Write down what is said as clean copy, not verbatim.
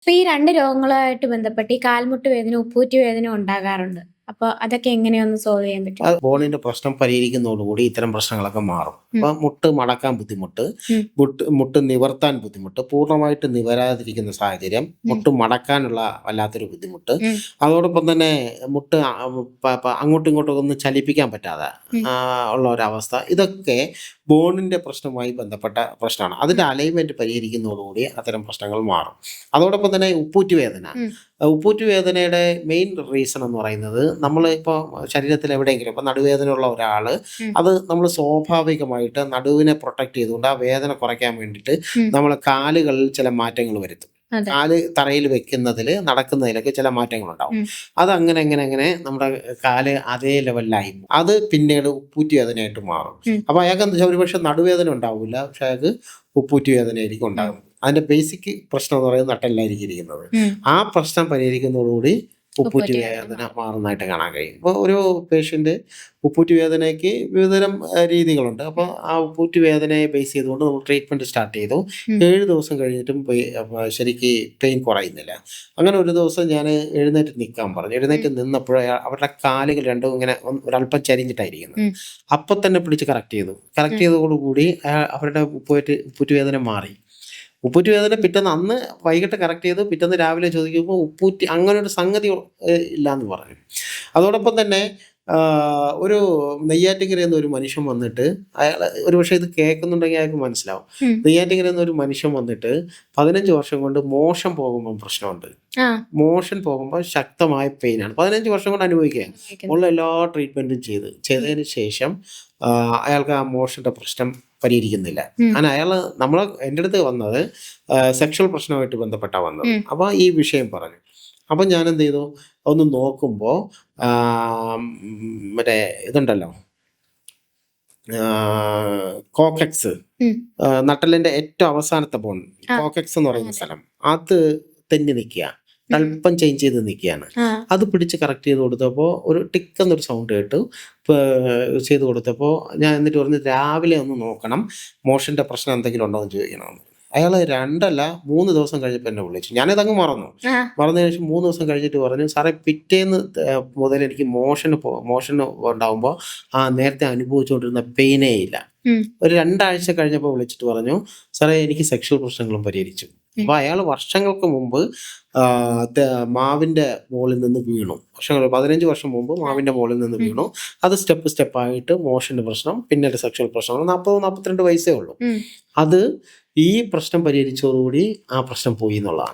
അപ്പൊ ഈ 2 രോഗങ്ങളുമായിട്ട് ബന്ധപ്പെട്ട് ഈ കാൽമുട്ട് വേദന, ഉപ്പൂറ്റി വേദന ഉണ്ടാകാറുണ്ട്. അപ്പൊ അതൊക്കെ എങ്ങനെയൊന്ന് സോൾവ് ചെയ്യാൻ പറ്റും? ബോണിന്റെ പ്രശ്നം പരിഹരിക്കുന്നതോടുകൂടി ഇത്തരം പ്രശ്നങ്ങളൊക്കെ മാറും. ഉം. അപ്പൊ മുട്ട് മടക്കാൻ ബുദ്ധിമുട്ട്, ഉം. മുട്ട് നിവർത്താൻ ബുദ്ധിമുട്ട്, പൂർണ്ണമായിട്ട് നിവരാതിരിക്കുന്ന സാഹചര്യം, ഉം. മുട്ട് മടക്കാനുള്ള വല്ലാത്തൊരു ബുദ്ധിമുട്ട്, ഉം. അതോടൊപ്പം തന്നെ മുട്ട് അങ്ങോട്ടും ഇങ്ങോട്ടും ഒന്നും ചലിപ്പിക്കാൻ പറ്റാതെ ഉം. ഉള്ള ഒരവസ്ഥ, ഇതൊക്കെ ബോണിന്റെ പ്രശ്നവുമായി ബന്ധപ്പെട്ട പ്രശ്നമാണ്. അതിന്റെ അലൈൻമെന്റ് പരിഹരിക്കുന്നതോടുകൂടി അത്തരം പ്രശ്നങ്ങൾ മാറും. അതോടൊപ്പം തന്നെ ഉപ്പൂറ്റി വേദന, ഉം. ഉപ്പൂറ്റി വേദനയുടെ മെയിൻ റീസൺ എന്ന് പറയുന്നത്, നമ്മൾ ഇപ്പോൾ ശരീരത്തിൽ എവിടെയെങ്കിലും ഇപ്പോൾ നടുവേദനയുള്ള ഒരാൾ, ഉം. അത് നമ്മൾ സ്വാഭാവികമായിട്ട് നടുവിനെ പ്രൊട്ടക്ട് ചെയ്തുകൊണ്ട് ആ വേദന കുറയ്ക്കാൻ വേണ്ടിയിട്ട് ഉം. നമ്മൾ കാലുകളിൽ ചില മാറ്റങ്ങൾ വരുത്തും. അതെ. കാല് തറയിൽ വെക്കുന്നതിൽ, നടക്കുന്നതിലൊക്കെ ചില മാറ്റങ്ങളുണ്ടാവും. ഉം. അത് അങ്ങനെ നമ്മുടെ കാല് അതേ ലെവലിലായി അത് പിന്നീട് ഉപ്പൂറ്റി വേദനയായിട്ട് മാറും. ഉം. അപ്പോൾ അയാൾക്ക് എന്താ വെച്ചാൽ ഒരുപക്ഷെ നടുവേദന ഉണ്ടാവില്ല, പക്ഷെ അയാൾക്ക് ഉപ്പൂറ്റി വേദനയായിരിക്കും ഉണ്ടാകുന്നത്. അതിന്റെ ബേസിക് പ്രശ്നം എന്ന് പറയുന്നത് നട്ടെല്ലായിരിക്കും ഇരിക്കുന്നത്. ഉം. ആ പ്രശ്നം പരിഹരിക്കുന്നതോടുകൂടി ഉപ്പൂറ്റി ഉപ്പൂറ്റി വേദന വേദന മാറുന്നതായിട്ട് കാണാൻ കഴിയും. ഇപ്പോൾ ഒരു പേഷ്യൻ്റ് ഉപ്പൂറ്റി വേദനയ്ക്ക് വിവിധതരം രീതികളുണ്ട്. അപ്പോൾ ആ ഉപ്പൂറ്റി വേദനയെ ബേസ് ചെയ്തുകൊണ്ട് നമ്മൾ ട്രീറ്റ്മെൻറ്റ് സ്റ്റാർട്ട് ചെയ്തു. ഉം. 7 ദിവസം കഴിഞ്ഞിട്ടും ശരിക്ക് പെയിൻ കുറയുന്നില്ല. അങ്ങനെ ഒരു ദിവസം ഞാൻ എഴുന്നേറ്റ് നിൽക്കാൻ പറഞ്ഞു. എഴുന്നേറ്റ് നിന്നപ്പോൾ അവരുടെ കാലുകൾ രണ്ടും ഇങ്ങനെ ഒരല്പം ചരിഞ്ഞിട്ടായിരിക്കുന്നത്. ഉം. അപ്പം തന്നെ പിടിച്ച് കറക്റ്റ് ചെയ്തു. കറക്റ്റ് ചെയ്തതോടുകൂടി അവരുടെ ഉപ്പൂറ്റി വേദന മാറി. ഉപ്പൂറ്റി വേദന പിറ്റേന്ന് അന്ന് വൈകിട്ട് കറക്റ്റ് ചെയ്ത് പിറ്റേന്ന് രാവിലെ ചോദിക്കുമ്പോൾ ഉപ്പൂറ്റി അങ്ങനെ ഒരു സംഗതി ഇല്ലയെന്ന് പറഞ്ഞു. അതോടൊപ്പം തന്നെ ഒരു നെയ്യാറ്റിൻകരയിൽ നിന്ന് ഒരു മനുഷ്യൻ വന്നിട്ട്, അയാൾ ഒരുപക്ഷെ ഇത് കേൾക്കുന്നുണ്ടെങ്കിൽ അയാൾക്ക് മനസ്സിലാവും. ഉം. നെയ്യാറ്റിൻകരയിൽ നിന്ന് ഒരു മനുഷ്യൻ വന്നിട്ട് 15 വർഷം കൊണ്ട് മോഷൻ പോകുമ്പോൾ പ്രശ്നമുണ്ട്. ആ. മോഷൻ പോകുമ്പോൾ ശക്തമായ പെയിനാണ്. 15 വർഷം കൊണ്ട് അനുഭവിക്കുക. ഉപയോഗിക്കുന്നു. ഉള്ള എല്ലാ ട്രീറ്റ്മെൻറ്റും ചെയ്തതിന് ശേഷം അയാൾക്ക് ആ മോഷൻ്റെ പ്രശ്നം പരിഹരിക്കുന്നില്ല. ഉം. അങ്ങനെ നമ്മൾ എൻ്റെ അടുത്ത് വന്നത് സെക്ഷൽ പ്രശ്നമായിട്ട് ബന്ധപ്പെട്ടാണ് വന്നത്. ഉം. അപ്പോൾ ഈ വിഷയം പറഞ്ഞു. അപ്പം ഞാൻ എന്ത് ചെയ്തു, ഒന്ന് നോക്കുമ്പോൾ മറ്റേ ഇതുണ്ടല്ലോ, കോക്ലെക്സ്, ഉം. നട്ടലിൻ്റെ ഏറ്റവും അവസാനത്തെ ബോൺ, ആ. കോക്ലെക്സ് എന്ന് പറയുന്ന അതെ. സ്ഥലം, അത് തെന്നി നിൽക്കുക, ഉം. അല്പം ചേഞ്ച് ചെയ്ത് നിൽക്കുകയാണ്. ആ. അത് പിടിച്ച് കറക്റ്റ് ചെയ്ത് കൊടുത്തപ്പോൾ ഒരു ടിക്ക് എന്നൊരു സൗണ്ട് കേട്ടു. ചെയ്ത് കൊടുത്തപ്പോൾ ഞാൻ എന്നിട്ട് പറഞ്ഞു, രാവിലെ ഒന്ന് നോക്കണം, മോഷൻ്റെ പ്രശ്നം എന്തെങ്കിലും ഉണ്ടോ എന്ന് ചോദിക്കണമെന്ന്. അയാൾ 2 അല്ല 3 ദിവസം കഴിഞ്ഞപ്പോൾ എന്നെ വിളിച്ചു. ഞാനിതങ്ങ് മറന്നു. ആ. മറന്നതിന് ശേഷം 3 ദിവസം കഴിഞ്ഞിട്ട് പറഞ്ഞു, സാറേ പിറ്റേന്ന് മുതൽ എനിക്ക് മോഷൻ ഉണ്ടാകുമ്പോൾ നേരത്തെ അനുഭവിച്ചുകൊണ്ടിരുന്ന പെയിനേ ഇല്ല. ഉം. ഒരു 2 ആഴ്ച കഴിഞ്ഞപ്പോൾ വിളിച്ചിട്ട് പറഞ്ഞു, സാറേ എനിക്ക് സെക്ഷൽ പ്രശ്നങ്ങളും പരിഹരിച്ചു. ഉം. അപ്പോൾ അയാൾ വർഷങ്ങൾക്ക് മുമ്പ് മാവിൻ്റെ മുകളിൽ നിന്ന് വീണു. 15 വർഷം മുമ്പ് മാവിൻ്റെ മുകളിൽ നിന്ന് ഉം. വീണു. അത് സ്റ്റെപ്പായിട്ട് മോഷൻ്റെ പ്രശ്നം, പിന്നീട് സെക്ഷൽ പ്രശ്നങ്ങൾ. 40-42 വയസ്സേ ഉള്ളൂ. ഉം. അത് ഈ പ്രശ്നം പരിഹരിച്ചതോടുകൂടി ആ പ്രശ്നം പോയി എന്നുള്ളതാണ്.